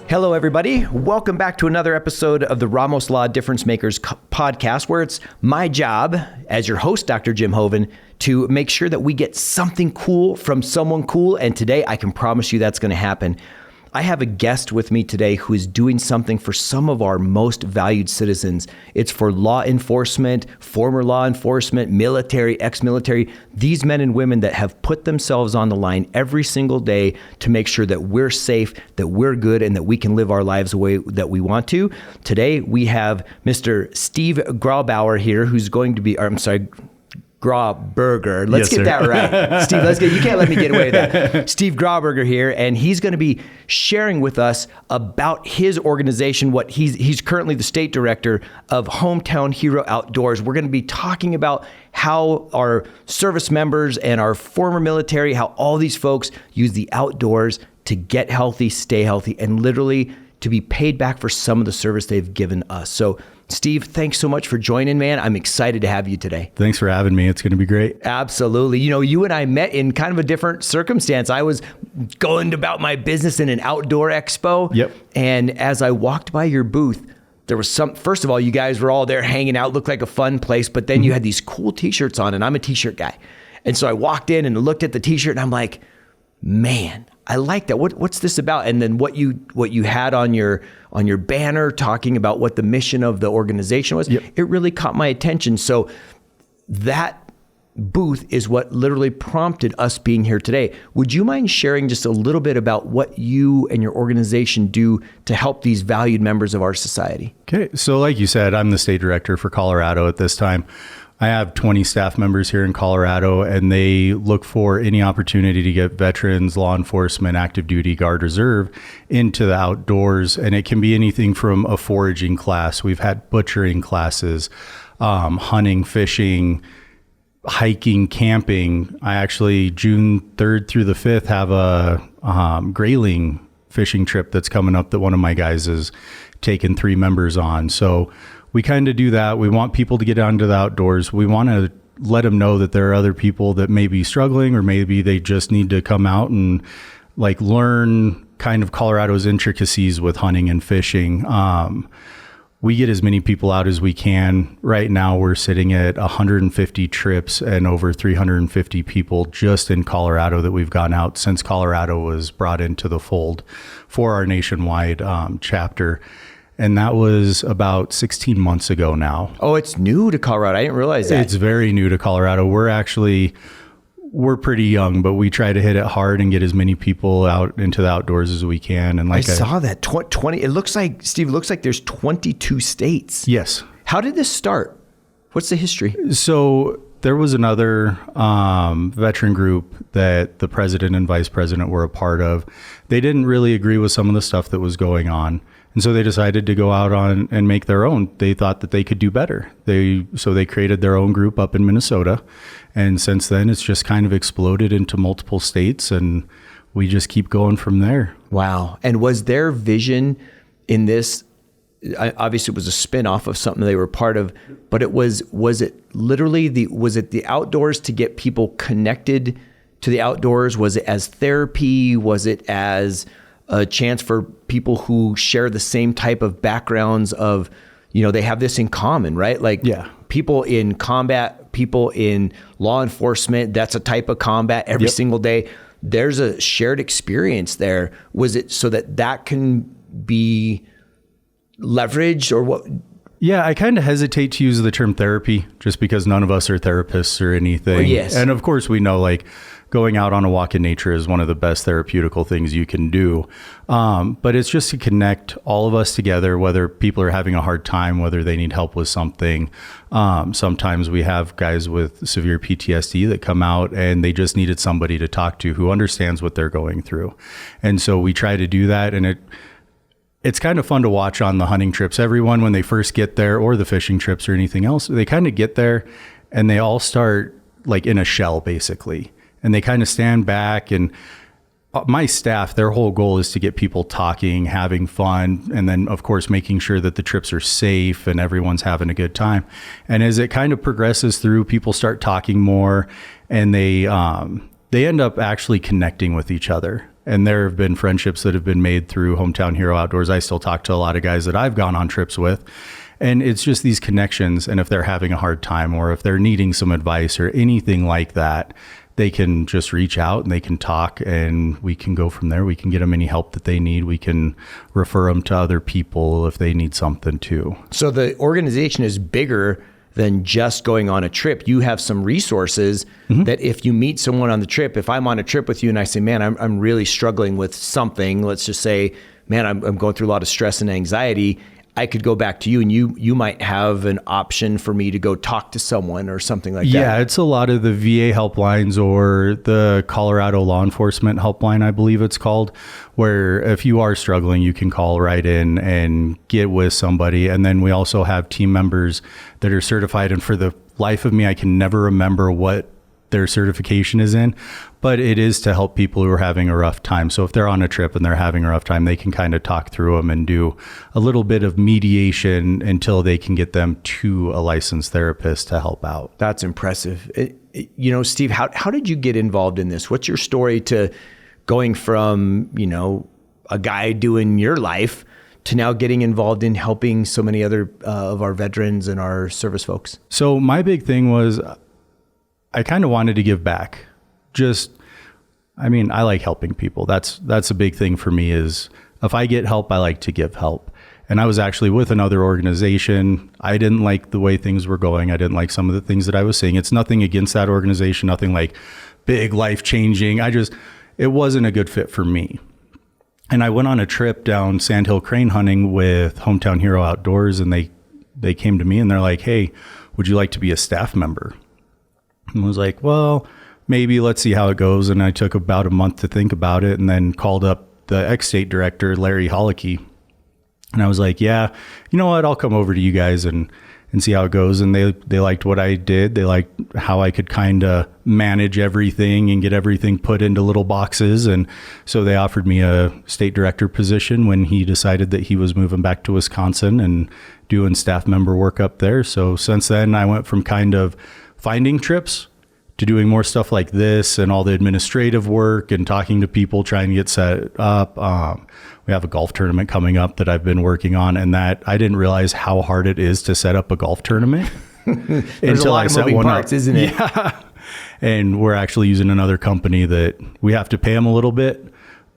Hello, everybody. Welcome back to another episode of the Ramos Law Difference Makers podcast, where it's my job as your host, Dr. Jim Hoven, to make sure that we get something cool from someone cool. And today I can promise you that's going to happen. I have a guest with me today who is doing something for some of our most valued citizens. It's for law enforcement, former law enforcement, military, ex-military, these men and women that have put themselves on the line every single day to make sure that we're safe, that we're good, and that we can live our lives the way that we want to. Today, we have Mr. Steve Grauberger here, who's going to be, Grauberger. Let's get that right. Steve, you can't let me get away with that. Steve Grauberger here, and he's going to be sharing with us about his organization, what he's currently the state director of Hometown Hero Outdoors. We're going to be talking about how our service members and our former military, how all these folks use the outdoors to get healthy, stay healthy, and literally to be paid back for some of the service they've given us. So Steve, thanks so much for joining, man. I'm excited to have you today. Thanks for having me. It's going to be great. Absolutely. You know, you and I met in kind of a different circumstance. I was going about my business in an outdoor expo. Yep. And as I walked by your booth, there was first of all, you guys were all there hanging out, looked like a fun place, but then you had these cool t-shirts on, and I'm a t-shirt guy. And so I walked in and looked at the t-shirt and I'm like, man, I like that. What's this about? And then what you had on your banner talking about what the mission of the organization was, It really caught my attention. So that booth is what literally prompted us being here today. Would you mind sharing just a little bit about what you and your organization do to help these valued members of our society? Okay. So like you said, I'm the state director for Colorado at this time. I have 20 staff members here in Colorado, and they look for any opportunity to get veterans, law enforcement, active duty, guard, reserve into the outdoors. And it can be anything from a foraging class. We've had butchering classes, hunting, fishing, hiking, camping. I actually, June 3rd through the 5th, have a grayling fishing trip that's coming up that one of my guys is taking 3 members on. So we kind of do that. We want people to get out into the outdoors. We want to let them know that there are other people that may be struggling, or maybe they just need to come out and like learn kind of Colorado's intricacies with hunting and fishing. We get as many people out as we can. Right now, we're sitting at 150 trips and over 350 people just in Colorado that we've gone out since Colorado was brought into the fold for our nationwide chapter. And that was about 16 months ago now. Oh, it's new to Colorado. I didn't realize that. It's very new to Colorado. We're pretty young, but we try to hit it hard and get as many people out into the outdoors as we can. And like I saw that 20, it looks like, Steve, it looks like there's 22 states. Yes. How did this start? What's the history? So there was another veteran group that the president and vice president were a part of. They didn't really agree with some of the stuff that was going on. And so they decided to go out on and make their own. They thought that they could do better. So they created their own group up in Minnesota. And since then, it's just kind of exploded into multiple states, and we just keep going from there. Wow. And was their vision in this, obviously it was a spin-off of something they were part of, but was it literally the outdoors to get people connected to the outdoors? Was it as therapy? Was it as a chance for people who share the same type of backgrounds of, they have this in common, right? Like people in combat, people in law enforcement, that's a type of combat every single day. There's a shared experience there. Was it so that can be leveraged, or what? Yeah, I kind of hesitate to use the term therapy just because none of us are therapists or anything. Well, yes. And of course we know like going out on a walk in nature is one of the best therapeutical things you can do. But it's just to connect all of us together, whether people are having a hard time, whether they need help with something. Sometimes we have guys with severe PTSD that come out and they just needed somebody to talk to who understands what they're going through. And so we try to do that. And it's kind of fun to watch on the hunting trips. Everyone, when they first get there, or the fishing trips or anything else, they kind of get there and they all start like in a shell basically. And they kind of stand back, and my staff, their whole goal is to get people talking, having fun, and then of course making sure that the trips are safe and everyone's having a good time. And as it kind of progresses through, people start talking more, and they they end up actually connecting with each other. And there have been friendships that have been made through Hometown Hero Outdoors. I still talk to a lot of guys that I've gone on trips with. And it's just these connections. And if they're having a hard time or if they're needing some advice or anything like that, they can just reach out and they can talk and we can go from there. We can get them any help that they need. We can refer them to other people if they need something too. So the organization is bigger than just going on a trip. You have some resources that if you meet someone on the trip, if I'm on a trip with you and I say, man, I'm really struggling with something, let's just say, man, I'm going through a lot of stress and anxiety, I could go back to you and you might have an option for me to go talk to someone or something like that. Yeah, it's a lot of the VA helplines or the Colorado law enforcement helpline, I believe it's called, where if you are struggling, you can call right in and get with somebody. And then we also have team members that are certified. And for the life of me, I can never remember what their certification is in, but it is to help people who are having a rough time. So if they're on a trip and they're having a rough time, they can kind of talk through them and do a little bit of mediation until they can get them to a licensed therapist to help out. That's impressive. Steve, how did you get involved in this? What's your story to going from, a guy doing your life to now getting involved in helping so many other of our veterans and our service folks? So my big thing was I kind of wanted to give back. I like helping people. That's a big thing for me is if I get help, I like to give help. And I was actually with another organization. I didn't like the way things were going. I didn't like some of the things that I was seeing. It's nothing against that organization, nothing like big life changing. It wasn't a good fit for me. And I went on a trip down Sandhill crane hunting with Hometown Hero Outdoors, and they came to me and they're like, hey, would you like to be a staff member? And I was like, well, maybe let's see how it goes. And I took about a month to think about it and then called up the ex-state director, Larry Hollicky. And I was like, yeah, you know what? I'll come over to you guys and see how it goes. And they liked what I did. They liked how I could kind of manage everything and get everything put into little boxes. And so they offered me a state director position when he decided that he was moving back to Wisconsin and doing staff member work up there. So since then, I went from kind of finding trips to doing more stuff like this and all the administrative work and talking to people, trying to get set up. We have a golf tournament coming up that I've been working on, and that I didn't realize how hard it is to set up a golf tournament. There's a lot of moving parts, isn't it? Yeah. And we're actually using another company that we have to pay them a little bit,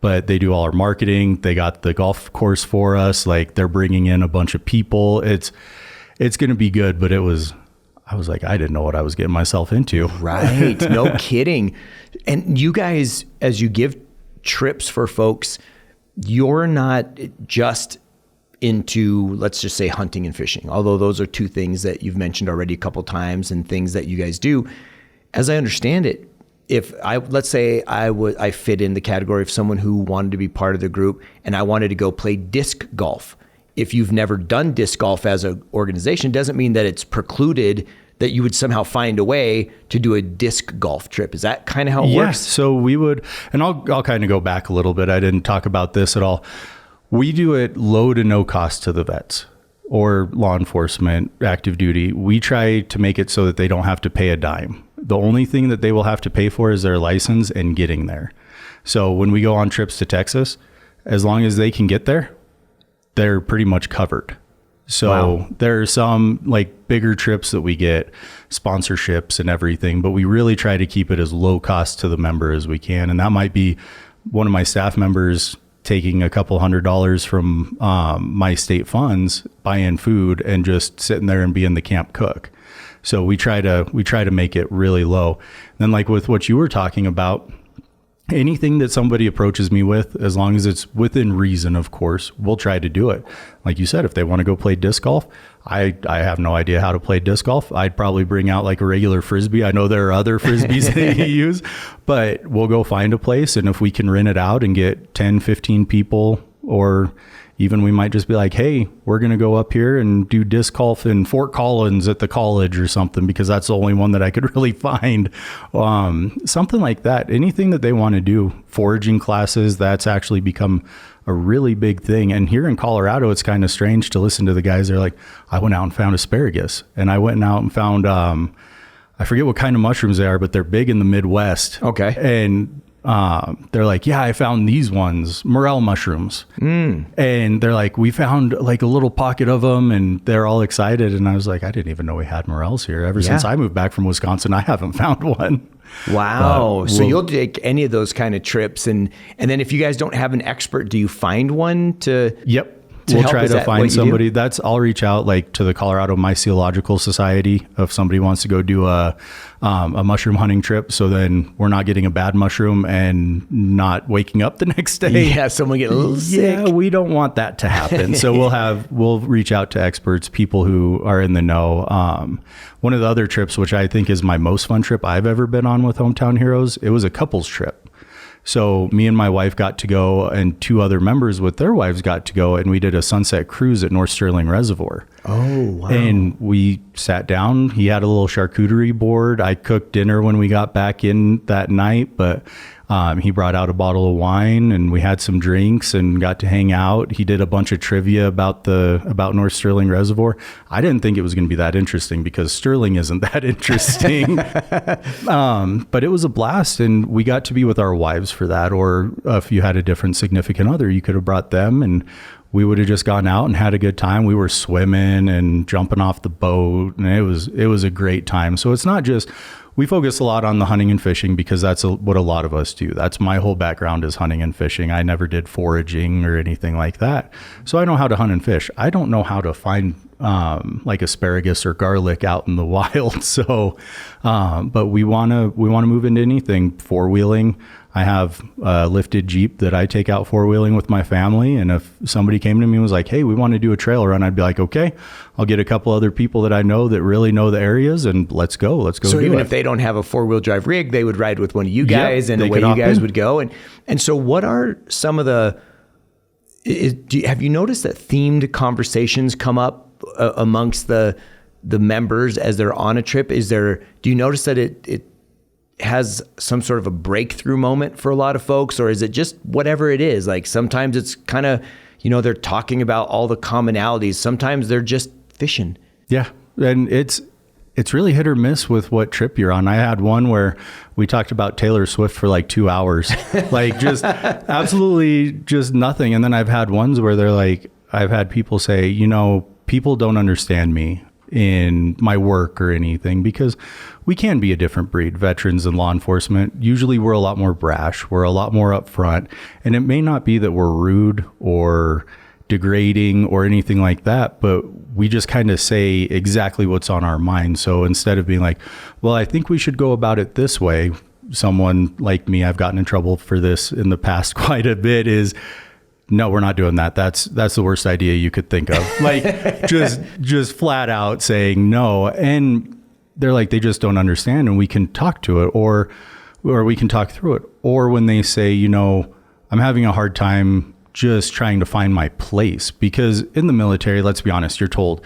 but they do all our marketing. They got the golf course for us. Like, they're bringing in a bunch of people. It's going to be good, but I was like, I didn't know what I was getting myself into. Right. No kidding. And you guys, as you give trips for folks, you're not just into, let's just say, hunting and fishing, although those are two things that you've mentioned already a couple times and things that you guys do. As I understand it, let's say I fit in the category of someone who wanted to be part of the group and I wanted to go play disc golf. If you've never done disc golf as an organization, doesn't mean that it's precluded that you would somehow find a way to do a disc golf trip. Is that kind of how it works? So we would, and I'll kind of go back a little bit. I didn't talk about this at all. We do it low to no cost to the vets or law enforcement, active duty. We try to make it so that they don't have to pay a dime. The only thing that they will have to pay for is their license and getting there. So when we go on trips to Texas, as long as they can get there, they're pretty much covered. So wow. There are some like bigger trips that we get, sponsorships and everything, but we really try to keep it as low cost to the member as we can. And that might be one of my staff members taking a couple $100 from my state funds, buying food and just sitting there and being the camp cook. So we try to make it really low. And then like with what you were talking about, anything that somebody approaches me with, as long as it's within reason, of course, we'll try to do it. Like you said, if they want to go play disc golf, I have no idea how to play disc golf. I'd probably bring out like a regular Frisbee. I know there are other Frisbees that you use, but we'll go find a place. And if we can rent it out and get 10, 15 people, or even we might just be like, hey, we're going to go up here and do disc golf in Fort Collins at the college or something, because that's the only one that I could really find. Something like that. Anything that they want to do. Foraging classes, that's actually become a really big thing. And here in Colorado, it's kind of strange to listen to the guys. They're like, I went out and found asparagus, and I went out and found I forget what kind of mushrooms they are, but they're big in the Midwest. Okay. And they're like, yeah, I found these ones, morel mushrooms. And they're like, we found like a little pocket of them, and they're all excited. And I was like, I didn't even know we had morels here. Ever since I moved back from Wisconsin, I haven't found one. Wow. So you'll take any of those kind of trips. And then if you guys don't have an expert, do you find one to... Yep. We'll try to find somebody. I'll reach out like to the Colorado Mycological Society if somebody wants to go do a mushroom hunting trip. So then we're not getting a bad mushroom and not waking up the next day. Yeah, someone get a little sick. Yeah, we don't want that to happen. So we'll reach out to experts, people who are in the know. One of the other trips, which I think is my most fun trip I've ever been on with Hometown Heroes, it was a couples trip. So me and my wife got to go, and 2 other members with their wives got to go, and we did a sunset cruise at North Sterling Reservoir. Oh, wow. And we sat down. He had a little charcuterie board. I cooked dinner when we got back in that night, but he brought out a bottle of wine, and we had some drinks and got to hang out. He did a bunch of trivia about North Sterling Reservoir. I didn't think it was going to be that interesting because Sterling isn't that interesting. But it was a blast, and we got to be with our wives for that. Or if you had a different significant other, you could have brought them, and we would have just gone out and had a good time. We were swimming and jumping off the boat, and it was a great time. So it's not just... We focus a lot on the hunting and fishing because that's what a lot of us do. That's my whole background is hunting and fishing. I never did foraging or anything like that. So I know how to hunt and fish. I don't know how to find like asparagus or garlic out in the wild. So, but we want to move into anything. 4-wheeling. I have a lifted Jeep that I take out 4-wheeling with my family. And if somebody came to me and was like, hey, we want to do a trail run, I'd be like, okay, I'll get a couple other people that I know that really know the areas, and let's go. So even if they don't have a 4-wheel drive rig, they would ride with one of you guys, and away you guys would go. And so what are some of the, have you noticed that themed conversations come up amongst the members as they're on a trip? Do you notice that it has some sort of a breakthrough moment for a lot of folks, or is it just whatever it is? Like sometimes it's kind of, they're talking about all the commonalities. Sometimes they're just fishing. Yeah. And it's really hit or miss with what trip you're on. I had one where we talked about Taylor Swift for like 2 hours, like just absolutely just nothing. And then I've had ones where they're like, I've had people say, people don't understand me in my work or anything because we can be a different breed, veterans and law enforcement. Usually we're a lot more brash. We're a lot more upfront. And it may not be that we're rude or degrading or anything like that, but we just kind of say exactly what's on our mind. So instead of being like, well, I think we should go about it this way, someone like me, I've gotten in trouble for this in the past quite a bit, is no, we're not doing that. That's the worst idea you could think of. Like just flat out saying no. And they're like, they just don't understand, and we can talk to it or we can talk through it. Or when they say, I'm having a hard time just trying to find my place, because in the military, let's be honest, you're told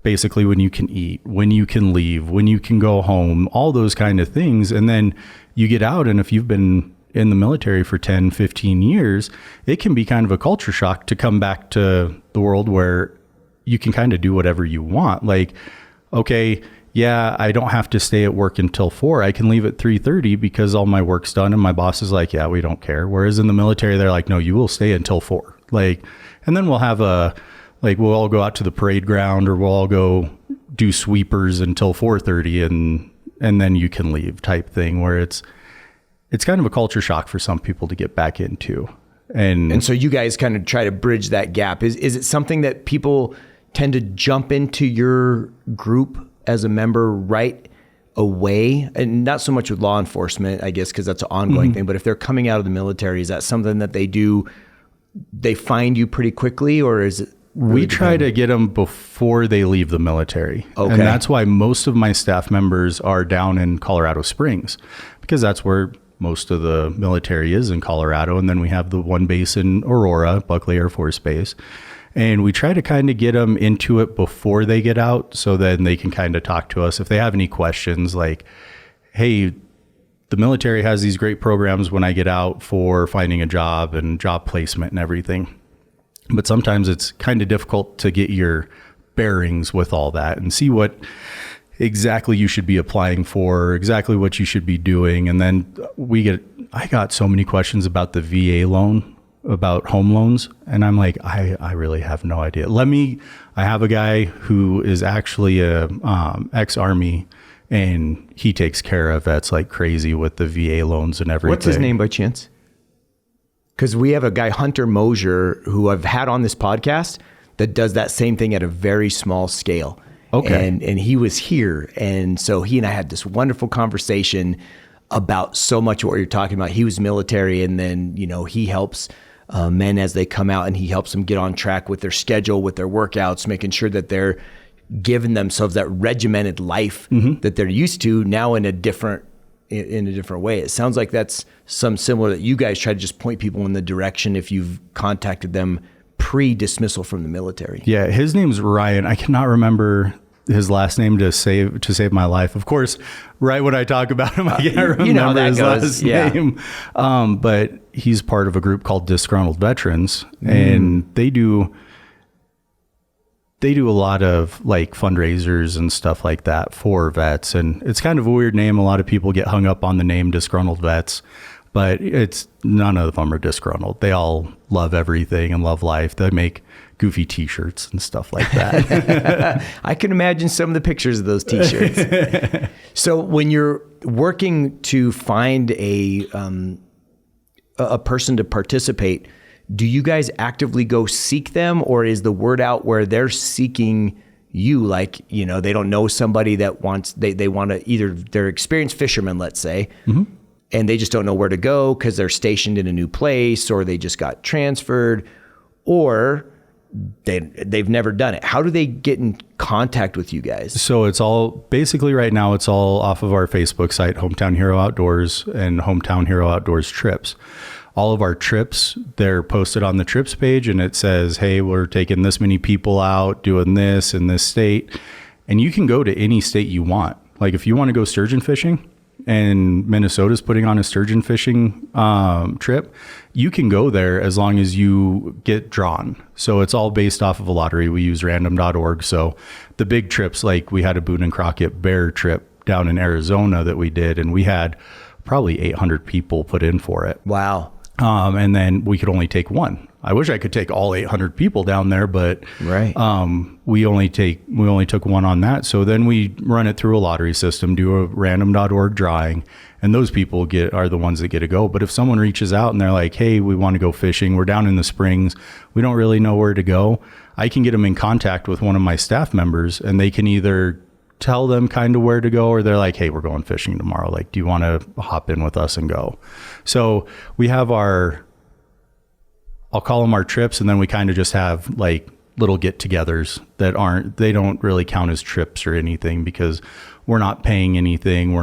basically when you can eat, when you can leave, when you can go home, all those kind of things. And then you get out, and if you've been in the military for 10, 15 years, it can be kind of a culture shock to come back to the world where you can kind of do whatever you want. Like, okay, yeah, I don't have to stay at work until 4. I can leave at 3:30 because all my work's done, and my boss is like, yeah, we don't care. Whereas in the military, they're like, no, you will stay until 4. Like, and then we'll have we'll all go out to the parade ground, or we'll all go do sweepers until 4:30, and then you can leave type thing, where it's kind of a culture shock for some people to get back into. And so you guys kind of try to bridge that gap. Is it something that people tend to jump into your group as a member right away? And not so much with law enforcement, I guess, because that's an ongoing thing. But if they're coming out of the military, is that something that they find you pretty quickly, or is it? Really we try to get them before they leave the military. Okay. And that's why most of my staff members are down in Colorado Springs, because that's where most of the military is, in Colorado. And then we have the one base in Aurora, Buckley Air Force Base. And we try to kind of get them into it before they get out, so then they can kind of talk to us if they have any questions, like, hey, the military has these great programs when I get out for finding a job and job placement and everything. But sometimes it's kind of difficult to get your bearings with all that and see what exactly you should be applying for, exactly what you should be doing. And then I got so many questions about the VA loan, about home loans. And I'm like, I really have no idea. I have a guy who is actually a ex-Army, and he takes care of vets like crazy with the VA loans and everything. What's his name by chance? Because we have a guy, Hunter Mosher, who I've had on this podcast that does that same thing at a very small scale. Okay. And he was here. And so he and I had this wonderful conversation about so much of what you're talking about. He was military, and then, he helps men as they come out, and he helps them get on track with their schedule, with their workouts, making sure that they're giving themselves that regimented life that they're used to now in a different way. It sounds like that's some similar that you guys try to just point people in the direction if you've contacted them pre-dismissal from the military. Yeah, his name's Ryan. I cannot remember his last name to save my life. Of course, right when I talk about him, I can't remember his last name. But he's part of a group called Disgruntled Veterans, and they do a lot of like fundraisers and stuff like that for vets. And it's kind of a weird name. A lot of people get hung up on the name Disgruntled Vets, but none of them are disgruntled. They all love everything and love life. They make goofy t-shirts and stuff like that. I can imagine some of the pictures of those t-shirts. So when you're working to find a person to participate, do you guys actively go seek them, or is the word out where they're seeking you? Like, they don't know somebody that they want to, either they're experienced fishermen, let's say, and they just don't know where to go because they're stationed in a new place, or they just got transferred, or they've never done it. How do they get in contact with you guys? So it's all basically right now, it's all off of our Facebook site, Hometown Hero Outdoors and Hometown Hero Outdoors Trips. All of our trips, they're posted on the trips page, and it says, hey, we're taking this many people out doing this in this state. And you can go to any state you want. Like if you want to go sturgeon fishing, and Minnesota's putting on a sturgeon fishing trip, you can go there as long as you get drawn. So it's all based off of a lottery. We use random.org. So the big trips, like we had a Boone and Crockett bear trip down in Arizona that we did, and we had probably 800 people put in for it. Wow. And then we could only take one. I wish I could take all 800 people down there, but right. We only took one on that. So then we run it through a lottery system, do a random.org drawing, and those people are the ones that get to go. But if someone reaches out and they're like, hey, we want to go fishing, we're down in the springs, we don't really know where to go, I can get them in contact with one of my staff members, and they can either tell them kind of where to go, or they're like, hey, we're going fishing tomorrow. Like, do you want to hop in with us and go? So we have I'll call them our trips, and then we kind of just have like little get-togethers they don't really count as trips or anything, because we're not paying anything.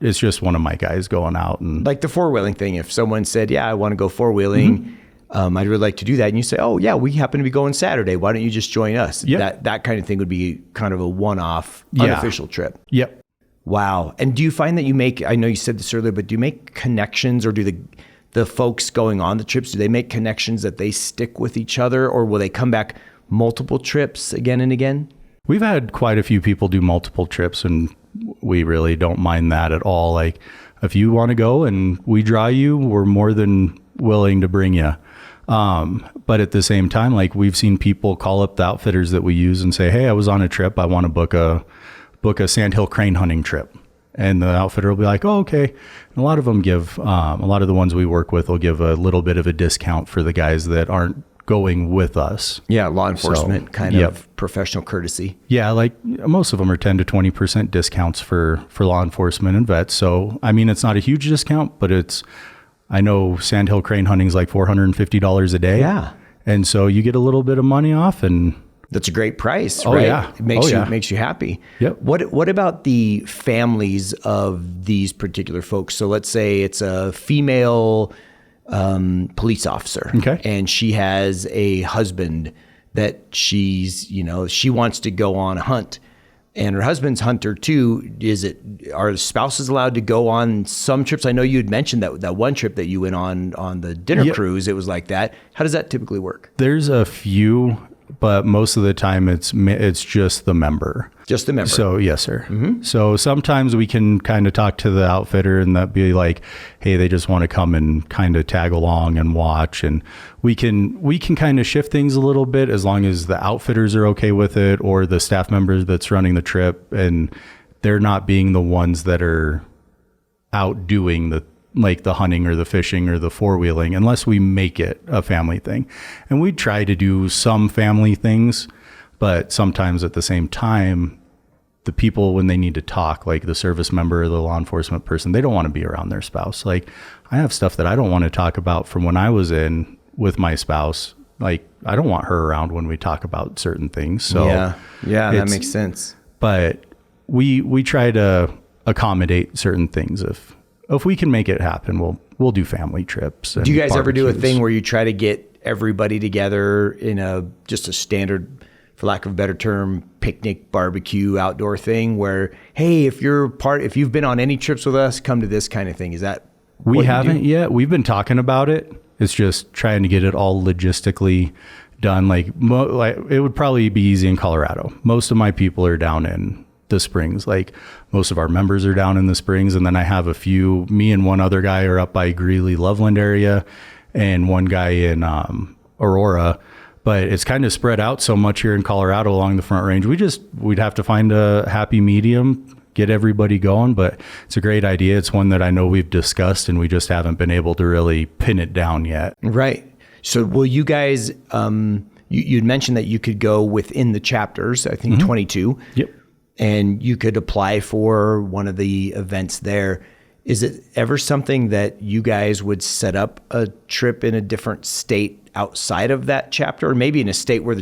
It's just one of my guys going out. And like the four-wheeling thing, if someone said, yeah, I want to go four-wheeling, I'd really like to do that. And you say, oh yeah, we happen to be going Saturday. Why don't you just join us? Yep. That kind of thing would be kind of a one-off, unofficial trip. Yep. Wow. And do you find that I know you said this earlier, but do you make connections, or do the folks going on the trips, do they make connections that they stick with each other, or will they come back multiple trips again and again? We've had quite a few people do multiple trips, and we really don't mind that at all. Like, if you want to go and we draw you, we're more than willing to bring you. But at the same time, like, we've seen people call up the outfitters that we use and say, hey, I was on a trip. I want to book a sandhill crane hunting trip. And the outfitter will be like, oh, okay. And a lot of them give, a lot of the ones we work with will give a little bit of a discount for the guys that aren't going with us. Yeah, law enforcement kind of professional courtesy. Yeah, like most of them are 10 to 20% discounts for law enforcement and vets. So, I mean, it's not a huge discount, but I know sandhill crane hunting is like $450 a day. Yeah. And so you get a little bit of money off, and that's a great price, right? Yeah. It makes you happy. Yep. What about the families of these particular folks? So let's say it's a female police officer, okay, and she has a husband that she wants to go on a hunt, and her husband's hunter too. Are spouses allowed to go on some trips? I know you had mentioned that one trip that you went on the dinner cruise. It was like that. How does that typically work? There's a few but most of the time it's just the member. Just the member. So yes, sir. So sometimes we can kind of talk to the outfitter and that be like, hey, they just want to come and kind of tag along and watch, and we can kind of shift things a little bit as long as the outfitters are okay with it, or the staff members that's running the trip, and they're not being the ones that are out doing the hunting or the fishing or the four-wheeling, unless we make it a family thing. And we try to do some family things, but sometimes at the same time, the people, when they need to talk, like the service member or the law enforcement person, they don't want to be around their spouse. Like, I have stuff that I don't want to talk about from when I was in with my spouse. Like, I don't want her around when we talk about certain things. So yeah, that makes sense. But we try to accommodate certain things. If we can make it happen, we'll do family trips. Do you guys ever do a thing where you try to get everybody together in just a standard, for lack of a better term, picnic, barbecue, outdoor thing where, hey, if you've been on any trips with us, come to this kind of thing? Is that we haven't yet? We've been talking about it. It's just trying to get it all logistically done. Like it would probably be easy in Colorado. Most of my people are down in the Springs. Like, most of our members are down in the Springs, and then I have a few. Me and one other guy are up by Greeley, Loveland area, and one guy in Aurora. But it's kind of spread out so much here in Colorado along the Front Range. We'd have to find a happy medium, get everybody going. But it's a great idea. It's one that I know we've discussed, and we just haven't been able to really pin it down yet. Right. So will you guys? You'd mentioned that you could go within the chapters. I think 22. Yep. And you could apply for one of the events there. Is it ever something that you guys would set up a trip in a different state outside of that chapter, or maybe in a state where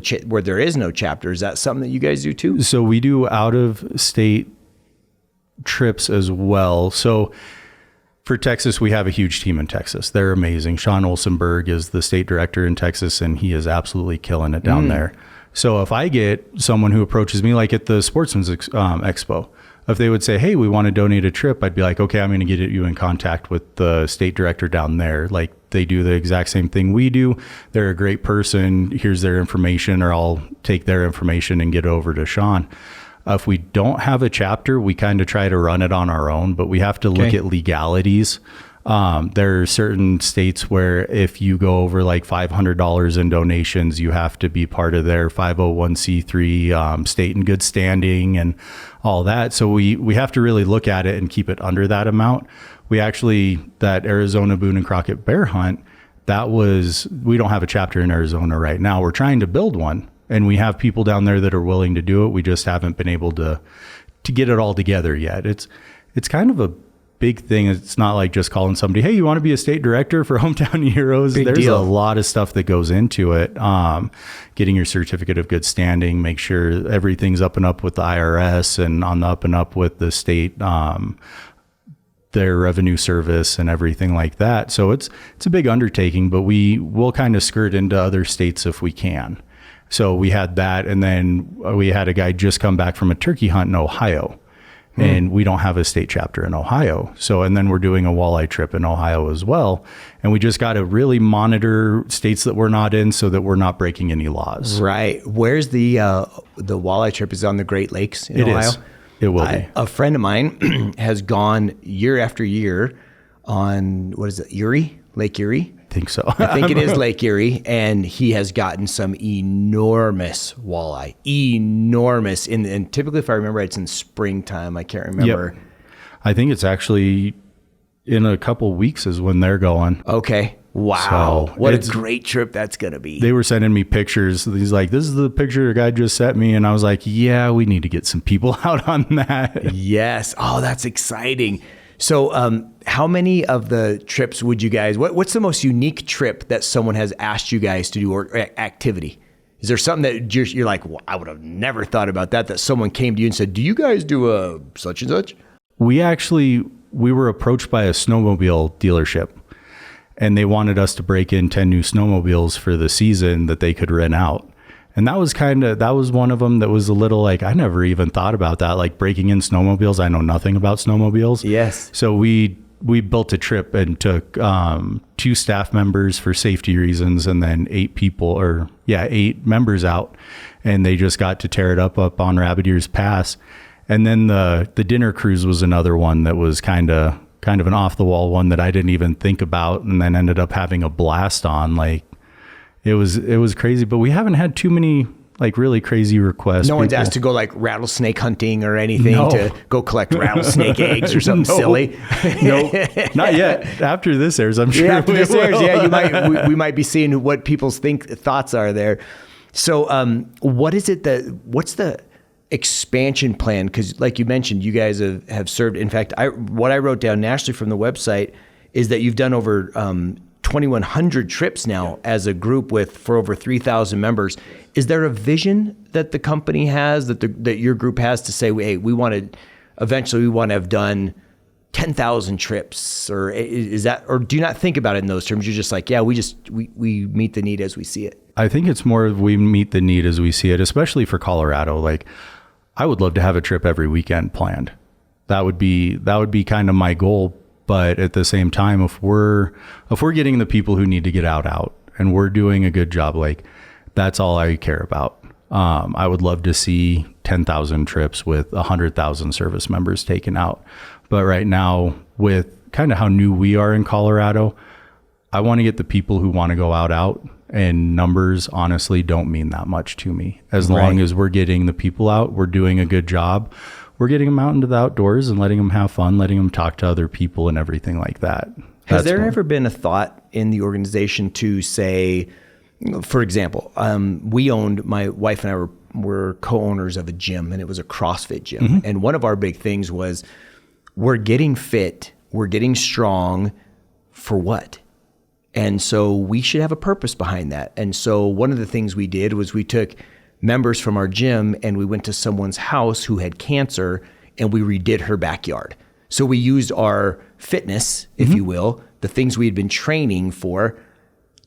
there is no chapter? Is that something that you guys do too? So we do out of state trips as well. So for Texas, we have a huge team in Texas. They're amazing. Sean Olsenberg is the state director in Texas, and he is absolutely killing it down there. So if I get someone who approaches me, like at the Sportsman's Expo, if they would say, hey, we want to donate a trip, I'd be like, okay, I'm going to get you in contact with the state director down there. Like, they do the exact same thing we do. They're a great person. Here's their information, or I'll take their information and get it over to Sean. If we don't have a chapter, we kind of try to run it on our own, but we have to look at legalities. There are certain states where if you go over like $500 in donations, you have to be part of their 501c3 state in good standing and all that. So we have to really look at it and keep it under that amount. We actually, that Arizona Boone and Crockett bear hunt, we don't have a chapter in Arizona right now. We're trying to build one, and we have people down there that are willing to do it. We just haven't been able to get it all together yet. It's kind of a big thing. It's not like just calling somebody, hey, you want to be a state director for Hometown Heroes? There's a lot of stuff that goes into it. Getting your certificate of good standing, make sure everything's up and up with the IRS and on the up and up with the state, their revenue service and everything like that. So it's a big undertaking, but we will kind of skirt into other states if we can. So we had that, and then we had a guy just come back from a turkey hunt in Ohio. And we don't have a state chapter in Ohio. So, and then we're doing a walleye trip in Ohio as well. And we just got to really monitor states that we're not in so that we're not breaking any laws. Right. Where's the walleye trip? Is on the Great Lakes in Ohio? Is. It will be. A friend of mine has gone year after year on, what is it, Erie? Lake Erie? I think so. I think it is Lake Erie, and he has gotten some enormous walleye. Enormous. And typically, if I remember, it's in springtime. I can't remember. Yep. I think it's actually in a couple weeks is when they're going. Okay. Wow. So what a great trip that's going to be. They were sending me pictures. He's like, this is the picture a guy just sent me. And I was like, yeah, we need to get some people out on that. Yes. Oh, that's exciting. So how many of the trips would you guys, what's the most unique trip that someone has asked you guys to do, or activity? Is there something that you're like, well, I would have never thought about that someone came to you and said, do you guys do a such and such? We were approached by a snowmobile dealership, and they wanted us to break in 10 new snowmobiles for the season that they could rent out. And that was one of them that was a little like, I never even thought about that. Like breaking in snowmobiles. I know nothing about snowmobiles. Yes. So we we built a trip and took 2 staff members for safety reasons, and then 8 members out, and they just got to tear it up on Rabbit Ears Pass. And then the dinner cruise was another one that was kind of an off the wall one that I didn't even think about, and then ended up having a blast on. Like it was crazy, but we haven't had too many like really crazy requests. No one's asked to go like rattlesnake hunting or anything to go collect rattlesnake eggs or something silly. No, not yet. After this airs, I'm sure. After this airs, we might be seeing what people's thoughts are there. So, what's the expansion plan? Because like you mentioned, you guys have served. In fact, what I wrote down nationally from the website is that you've done over 2,100 trips now as a group for over 3,000 members. Is there a vision that the company has, that your group has, to say, hey, eventually we want to have done 10,000 trips, or do you not think about it in those terms? You're just like, yeah, we meet the need as we see it. I think it's more of we meet the need as we see it, especially for Colorado. Like, I would love to have a trip every weekend planned. That would be kind of my goal. But at the same time, if we're getting the people who need to get out, and we're doing a good job, like, that's all I care about. I would love to see 10,000 trips with 100,000 service members taken out. But right now, with kind of how new we are in Colorado, I want to get the people who want to go out, and numbers honestly don't mean that much to me. As long as we're getting the people out, we're doing a good job. We're getting them out into the outdoors and letting them have fun, letting them talk to other people and everything like that. Has there ever been a thought in the organization to say, for example, my wife and I were co-owners of a gym, and it was a CrossFit gym. Mm-hmm. And one of our big things was, we're getting fit, we're getting strong, for what? And so we should have a purpose behind that. And so one of the things we did was we took members from our gym and we went to someone's house who had cancer, and we redid her backyard. So we used our fitness, if you will, the things we had been training for,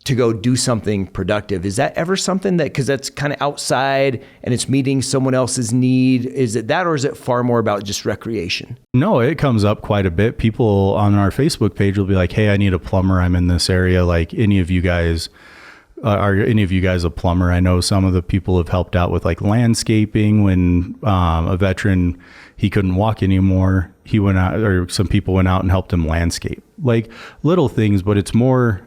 to go do something productive. Is that ever something because that's kind of outside and it's meeting someone else's need? Is it that, or is it far more about just recreation? No, it comes up quite a bit. People on our Facebook page will be like, hey, I need a plumber. I'm in this area. Like, are any of you guys a plumber? I know some of the people have helped out with like landscaping when a veteran, he couldn't walk anymore. He went out, or some people went out and helped him landscape, like little things, but it's more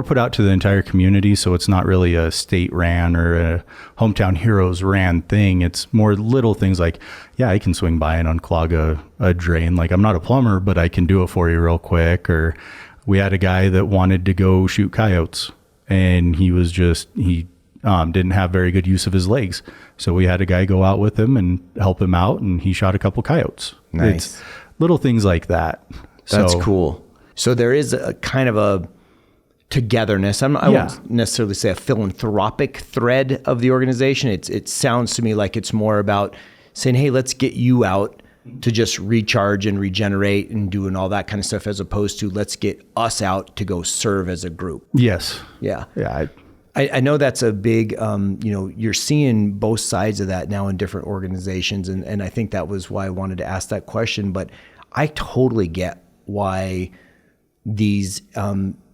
put out to the entire community. So it's not really a state ran or a hometown heroes ran thing. It's more little things like, yeah, I can swing by and unclog a drain. Like, I'm not a plumber, but I can do it for you real quick. Or we had a guy that wanted to go shoot coyotes, and he didn't have very good use of his legs. So we had a guy go out with him and help him out, and he shot a couple coyotes. Nice. It's little things like that. That's cool. So there is a kind of a togetherness. I won't necessarily say a philanthropic thread of the organization. It sounds to me like it's more about saying, hey, let's get you out to just recharge and regenerate and doing all that kind of stuff, as opposed to let's get us out to go serve as a group. Yes. Yeah. Yeah. I know that's a big, you're seeing both sides of that now in different organizations. And I think that was why I wanted to ask that question. But I totally get why these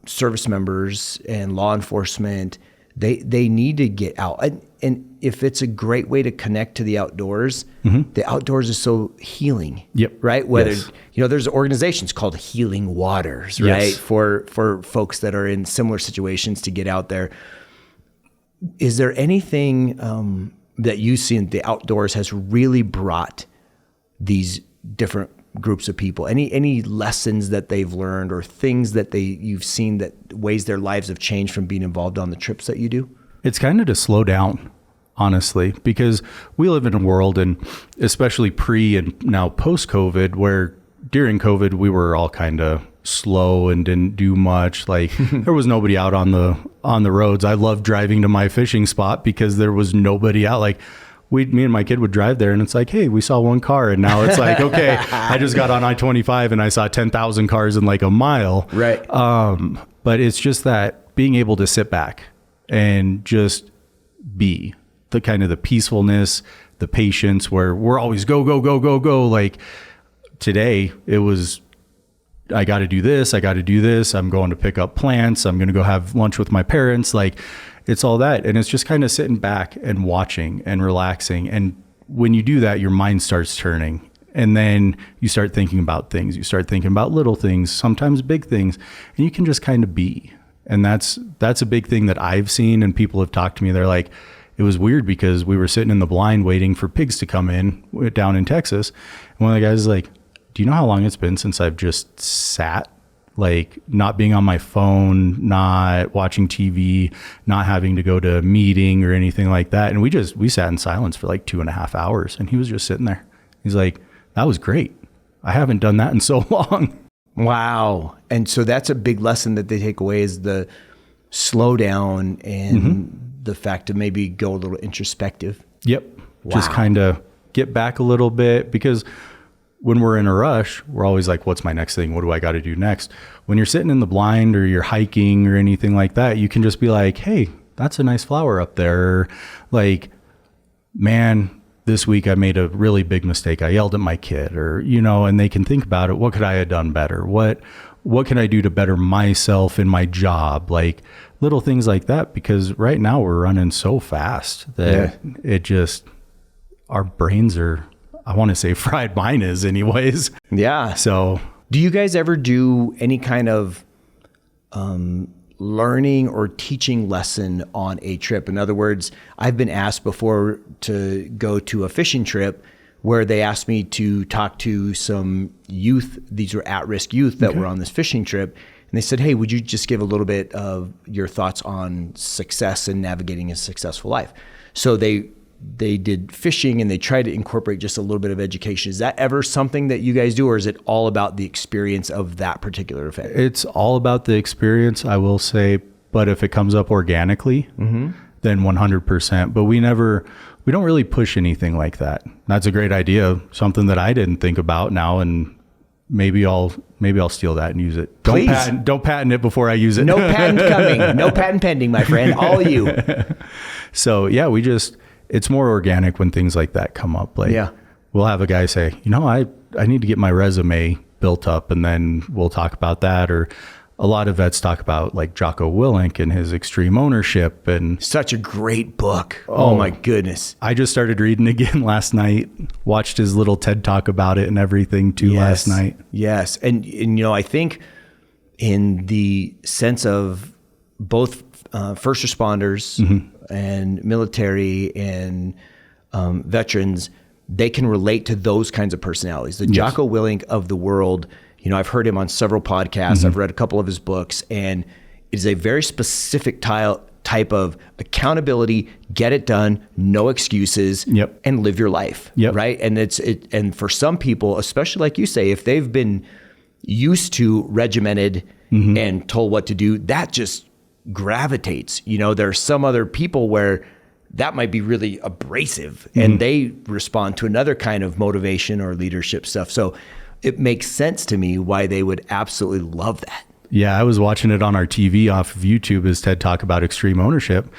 service members and law enforcement, they need to get out. And if it's a great way to connect to the outdoors, the outdoors is so healing, right? Whether, there's organizations called Healing Waters, right? For folks that are in similar situations to get out there. Is there anything that you see in the outdoors has really brought these different groups of people? Any lessons that they've learned, or things that you've seen that ways their lives have changed from being involved on the trips that you do? It's kind of to slow down, honestly, because we live in a world, and especially pre and now post-COVID, where during COVID we were all kind of slow and didn't do much. Like, there was nobody out on the roads. I loved driving to my fishing spot because there was nobody out. Like, me and my kid would drive there, and it's like, hey, we saw one car, and now it's like, okay, I just got on I-25 and I saw 10,000 cars in like a mile. Right. But it's just that being able to sit back and just be the kind of the peacefulness, the patience, where we're always go, go, go, go, go. Like, today it was, I got to do this. I got to do this. I'm going to pick up plants. I'm going to go have lunch with my parents. Like, it's all that. And it's just kind of sitting back and watching and relaxing. And when you do that, your mind starts turning. And then you start thinking about things. You start thinking about little things, sometimes big things, and you can just kind of be. And that's a big thing that I've seen, and people have talked to me. They're like, it was weird because we were sitting in the blind waiting for pigs to come in down in Texas. And one of the guys is like, do you know how long it's been since I've just sat, like not being on my phone, not watching TV, not having to go to a meeting or anything like that? And we sat in silence for like 2.5 hours, and he was just sitting there. He's like, that was great. I haven't done that in so long. Wow. And so that's a big lesson that they take away, is the slow down and the fact to maybe go a little introspective. Yep. Wow. Just kind of get back a little bit, because when we're in a rush, we're always like, what's my next thing? What do I got to do next? When you're sitting in the blind or you're hiking or anything like that, you can just be like, hey, that's a nice flower up there. Or like, man, this week I made a really big mistake. I yelled at my kid, or, and they can think about it. What could I have done better? What can I do to better myself in my job? Like little things like that, because right now we're running so fast that it just, our brains are, I want to say fried. Mine is anyways. Yeah. So do you guys ever do any kind of learning or teaching lesson on a trip? In other words, I've been asked before to go to a fishing trip where they asked me to talk to some youth. These were at-risk youth that were on this fishing trip. And they said, hey, would you just give a little bit of your thoughts on success and navigating a successful life? So they did fishing, and they tried to incorporate just a little bit of education. Is that ever something that you guys do, or is it all about the experience of that particular event? It's all about the experience, I will say. But if it comes up organically, then 100%. But we don't really push anything like that. That's a great idea. Something that I didn't think about now, and maybe I'll steal that and use it. Don't patent it before I use it. No patent coming. No patent pending, my friend. All you. So yeah, it's more organic when things like that come up. Like, we'll have a guy say, I need to get my resume built up, and then we'll talk about that. Or a lot of vets talk about like Jocko Willink and his extreme ownership. And such a great book. Oh my goodness. I just started reading again last night, watched his little TED talk about it and everything too last night. Yes. And I think in the sense of both first responders and military and veterans, they can relate to those kinds of personalities. The Jocko Willink of the world, I've heard him on several podcasts. I've read a couple of his books, and it is a very specific type of accountability, get it done, no excuses, and live your life, right? And and for some people, especially like you say, if they've been used to regimented and told what to do, that just gravitates. There are some other people where that might be really abrasive, and they respond to another kind of motivation or leadership stuff. So it makes sense to me why they would absolutely love that. Yeah, I was watching it on our TV off of YouTube, his TED talk about extreme ownership,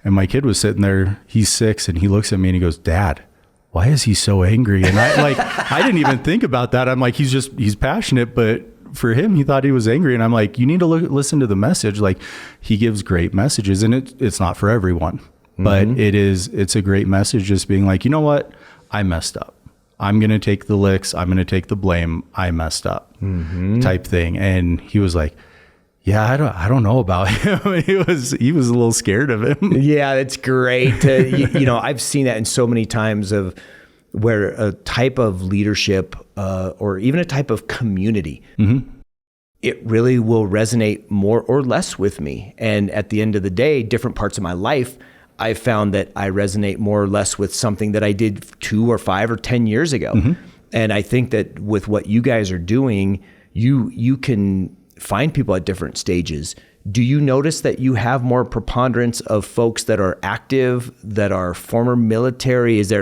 and my kid was sitting there. He's 6, and he looks at me and he goes, "Dad, why is he so angry?" And I didn't even think about that. I'm like, he's passionate, but for him, he thought he was angry. And I'm like, you need to listen to the message. Like, he gives great messages, and it's not for everyone, but it's a great message. Just being like, you know what? I messed up. I'm going to take the licks. I'm going to take the blame. I messed up type thing. And he was like, yeah, I don't know about him. He was a little scared of him. Yeah, that's great. I've seen that in so many times of where a type of leadership or even a type of community, it really will resonate more or less with me. And at the end of the day, different parts of my life, I've found that I resonate more or less with something that I did 2 or 5 or 10 years ago. And I think that with what you guys are doing, you can find people at different stages. Do you notice that you have more preponderance of folks that are active, that are former military? Is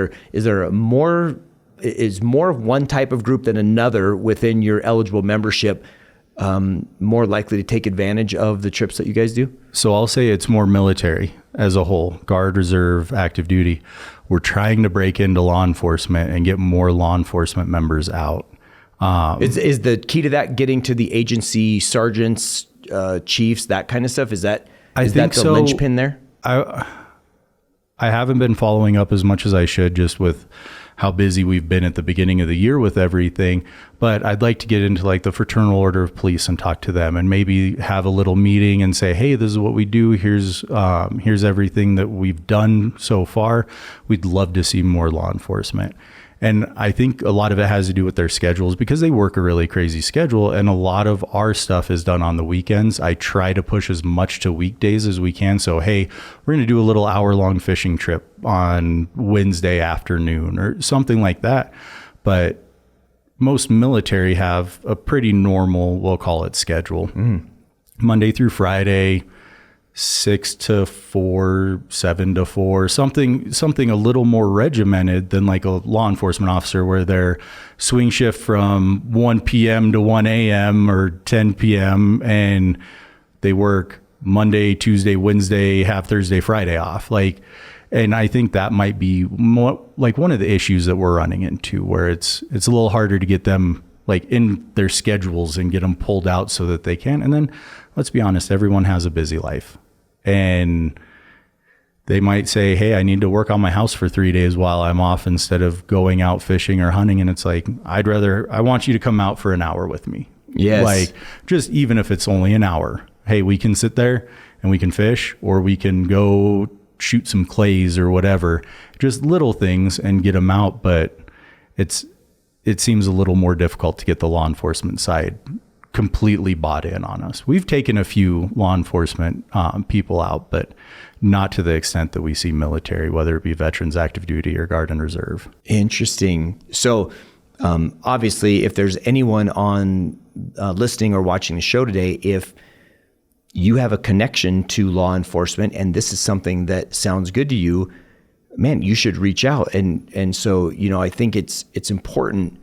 more of one type of group than another within your eligible membership more likely to take advantage of the trips that you guys do? So I'll say it's more military as a whole, Guard, Reserve, active duty. We're trying to break into law enforcement and get more law enforcement members out. Is the key to that getting to the agency sergeants, chiefs, that kind of stuff? Is that the linchpin there? I haven't been following up as much as I should, just with how busy we've been at the beginning of the year with everything. But I'd like to get into like the Fraternal Order of Police and talk to them and maybe have a little meeting and say, hey, this is what we do. Here's everything that we've done so far. We'd love to see more law enforcement. And I think a lot of it has to do with their schedules, because they work a really crazy schedule. And a lot of our stuff is done on the weekends. I try to push as much to weekdays as we can. So, hey, we're going to do a little hour-long fishing trip on Wednesday afternoon or something like that. But most military have a pretty normal, we'll call it, schedule. Monday through Friday, 6 to 4, 7 to 4, something a little more regimented than like a law enforcement officer, where they're swing shift from 1 p.m. to 1 a.m. or 10 p.m. and they work Monday, Tuesday, Wednesday, have Thursday, Friday off. And I think that might be more like one of the issues that we're running into, where it's a little harder to get them like in their schedules and get them pulled out so that they can. And then let's be honest, everyone has a busy life. And they might say, hey, I need to work on my house for 3 days while I'm off instead of going out fishing or hunting. And it's like, I want you to come out for an hour with me. Yes. Like, just even if it's only an hour, hey, we can sit there and we can fish, or we can go shoot some clays or whatever, just little things and get them out. But it seems a little more difficult to get the law enforcement side completely bought in on us. We've taken a few law enforcement people out, but not to the extent that we see military, whether it be veterans, active duty, or Guard and Reserve. Interesting. So obviously, if there's anyone on listening or watching the show today, if you have a connection to law enforcement and this is something that sounds good to you, man, you should reach out. And so, I think it's important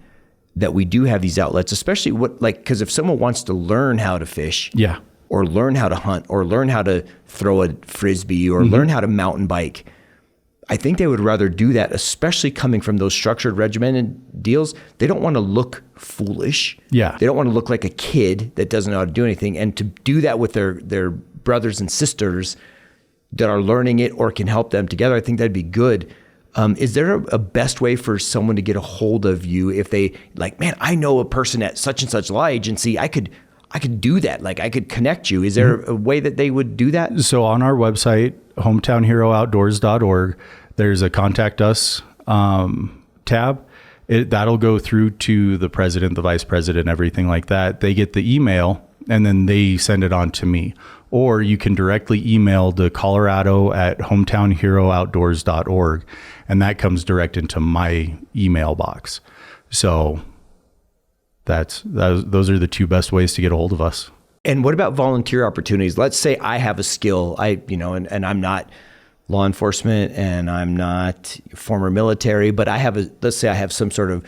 that we do have these outlets, especially because if someone wants to learn how to fish, yeah, or learn how to hunt, or learn how to throw a frisbee, or learn how to mountain bike, I think they would rather do that, especially coming from those structured, regimented deals. They don't want to look foolish. Yeah. They don't want to look like a kid that doesn't know how to do anything. And to do that with their brothers and sisters that are learning it or can help them together, I think that'd be good. Is there a best way for someone to get a hold of you if they like, man, I know a person at such and such law agency, I could do that. Like, I could connect you. Is there a way that they would do that? So on our website, hometownherooutdoors.org, there's a contact us tab. That'll go through to the president, the vice president, everything like that. They get the email and then they send it on to me. Or you can directly email the Colorado at hometownherooutdoors.org, and that comes direct into my email box. So those are the two best ways to get a hold of us. And what about volunteer opportunities? Let's say I have a skill, and I'm not law enforcement and I'm not former military, but let's say I have some sort of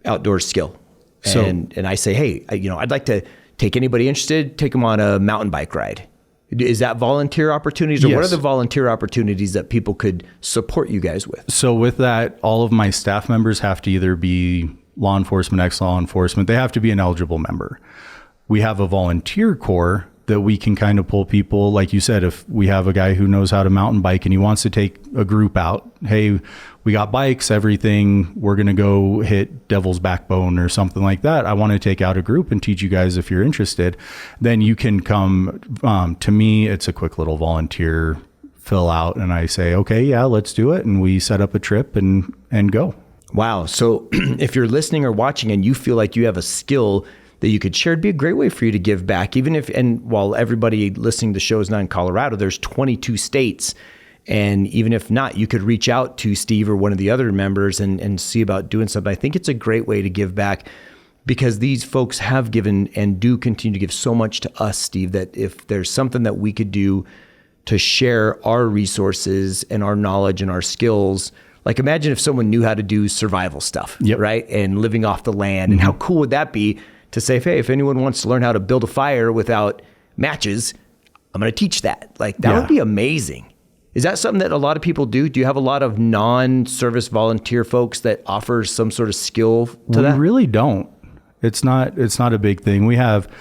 outdoor skill. And I say, hey, I'd like to take anybody interested, take them on a mountain bike ride. Is that volunteer opportunities, or Yes. what are the volunteer opportunities that people could support you guys with? So with that, all of my staff members have to either be law enforcement, ex-law enforcement. They have to be an eligible member. We have a volunteer corps that we can kind of pull people. Like you said, if we have a guy who knows how to mountain bike and he wants to take a group out, hey, we got bikes, everything, we're going to go hit Devil's Backbone or something like that. I want to take out a group and teach you guys if you're interested. Then you can come to me. It's a quick little volunteer fill out. And I say, okay, yeah, let's do it. And we set up a trip and go. Wow. So if you're listening or watching and you feel like you have a skill that you could share, it'd be a great way for you to give back. And while everybody listening to the show is not in Colorado, there's 22 states. And even if not, you could reach out to Steve or one of the other members and see about doing something. I think it's a great way to give back, because these folks have given and do continue to give so much to us, Steve, that if there's something that we could do to share our resources and our knowledge and our skills, like imagine if someone knew how to do survival stuff, Yep. right? And living off the land. And how cool would that be to say, hey, if anyone wants to learn how to build a fire without matches, I'm going to teach that. Like, that would be amazing. Is that something that a lot of people do? Do you have a lot of non-service volunteer folks that offer some sort of skill to that? We really don't. It's not a big thing. We have,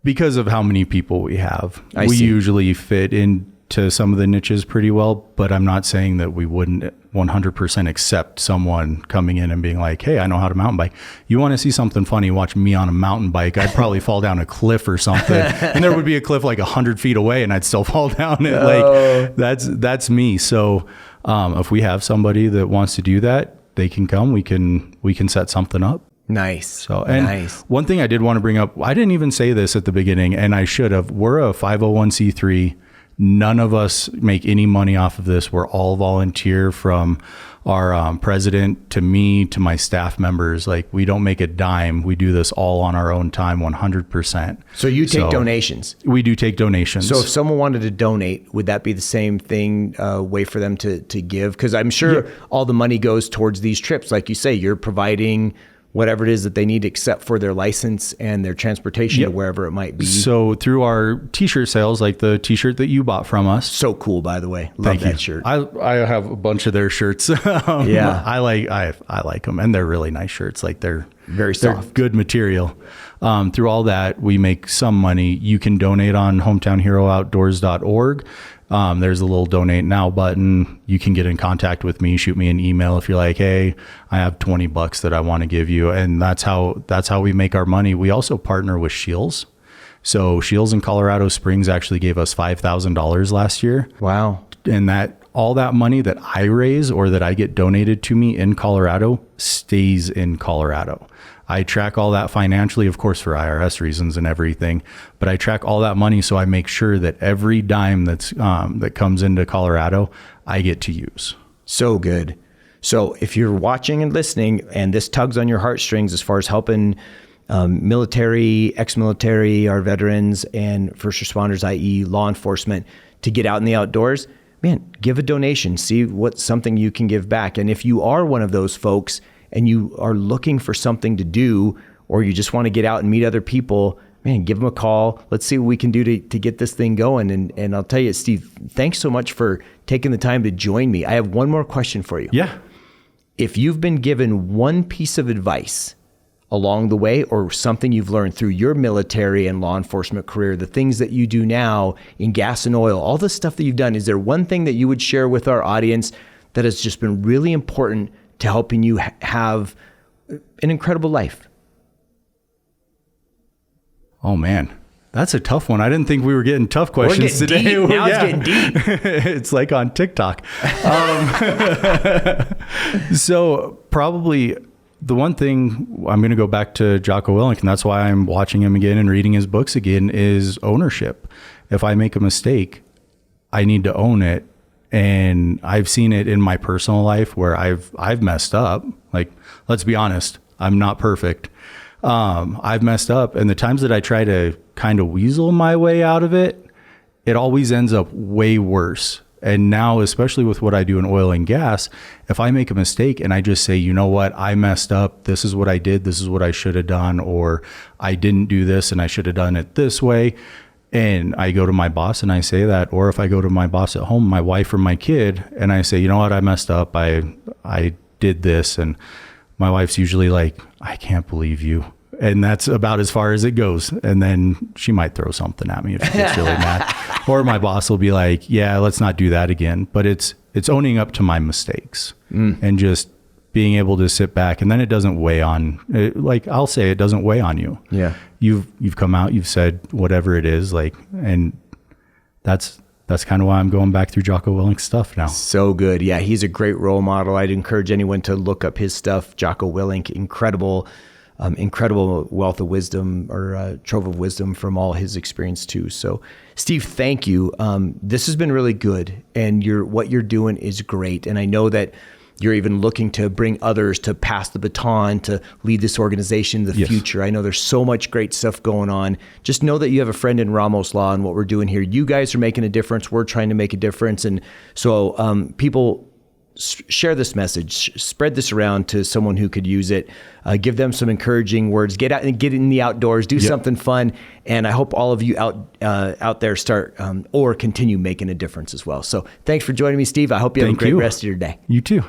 because of how many people we have, we see. usually fit into some of the niches pretty well, but I'm not saying that we wouldn't 100% accept someone coming in and being like, hey, I know how to mountain bike. You want to see something funny, watch me on a mountain bike. I'd probably fall down a cliff or something. And there would be a cliff like 100 feet away and I'd still fall down it. Like that's me. So if we have somebody that wants to do that, they can come, we can set something up. Nice. So, and one thing I did want to bring up, I didn't even say this at the beginning, and I should have. We're a 501c3. None of us make any money off of this. We're all volunteer, from our president to me to my staff members. Like, we don't make a dime. We do this all on our own time, 100%. So you take donations? We do take donations. So if someone wanted to donate, would that be the same thing, way for them to give? Because I'm sure all the money goes towards these trips. Like you say, you're providing whatever it is that they need except for their license and their transportation to wherever it might be. So through our t-shirt sales, like the t-shirt that you bought from us. So cool, by the way. Love that shirt. I have a bunch of their shirts. I like them, and they're really nice shirts. Like, they're very soft. They're good material. Through all that, we make some money. You can donate on hometownherooutdoors.org. There's a little donate now button. You can get in contact with me, shoot me an email if you're like, hey, I have $20 that I want to give you. And that's how we make our money. We also partner with Shields. So Shields in Colorado Springs actually gave us $5,000 last year. Wow. And all that money that I raise or that I get donated to me in Colorado stays in Colorado. I track all that financially, of course, for IRS reasons and everything, but I track all that money so I make sure that every dime that comes into Colorado, I get to use. So good. So if you're watching and listening and this tugs on your heartstrings as far as helping military, ex-military, our veterans, and first responders, i.e. law enforcement, to get out in the outdoors, man, give a donation. See what's something you can give back. And if you are one of those folks and you are looking for something to do, or you just want to get out and meet other people, man, give them a call. Let's see what we can do to get this thing going. And I'll tell you, Steve, thanks so much for taking the time to join me. I have one more question for you. Yeah. If you've been given one piece of advice along the way, or something you've learned through your military and law enforcement career, the things that you do now in gas and oil, all the stuff that you've done, is there one thing that you would share with our audience that has just been really important to helping you have an incredible life? Oh man, that's a tough one. I didn't think we were getting tough questions today. Deep. Now it's getting deep. It's like on TikTok. So probably the one thing, I'm going to go back to Jocko Willink, and that's why I'm watching him again and reading his books again, is ownership. If I make a mistake, I need to own it. And I've seen it in my personal life where I've messed up. Like, let's be honest, I'm not perfect. I've messed up, and the times that I try to kind of weasel my way out of it, it always ends up way worse. And now, especially with what I do in oil and gas, if I make a mistake and I just say, you know what, I messed up, this is what I did, this is what I should have done, or I didn't do this and I should have done it this way, and I go to my boss and I say that, or if I go to my boss at home, my wife or my kid, and I say, you know what, I messed up, I did this, and my wife's usually like, I can't believe you. And that's about as far as it goes. And then she might throw something at me if she gets really mad. Or my boss will be like, yeah, let's not do that again. But it's owning up to my mistakes and just being able to sit back. And then it doesn't weigh on, like I'll say, it doesn't weigh on you. Yeah. You've come out, you've said whatever it is, like, and that's kind of why I'm going back through Jocko Willink's stuff now. So good. Yeah, he's a great role model. I'd encourage anyone to look up his stuff. Jocko Willink, incredible wealth of wisdom, or trove of wisdom from all his experience too. So Steve, thank you. This has been really good, and what you're doing is great. And I know that you're even looking to bring others to pass the baton, to lead this organization in the future. I know there's so much great stuff going on. Just know that you have a friend in Ramos Law and what we're doing here. You guys are making a difference. We're trying to make a difference. And so people, share this message, spread this around to someone who could use it, give them some encouraging words, get out and get in the outdoors, do something fun. And I hope all of you out there start or continue making a difference as well. So thanks for joining me, Steve. I hope you have a great rest of your day. You too.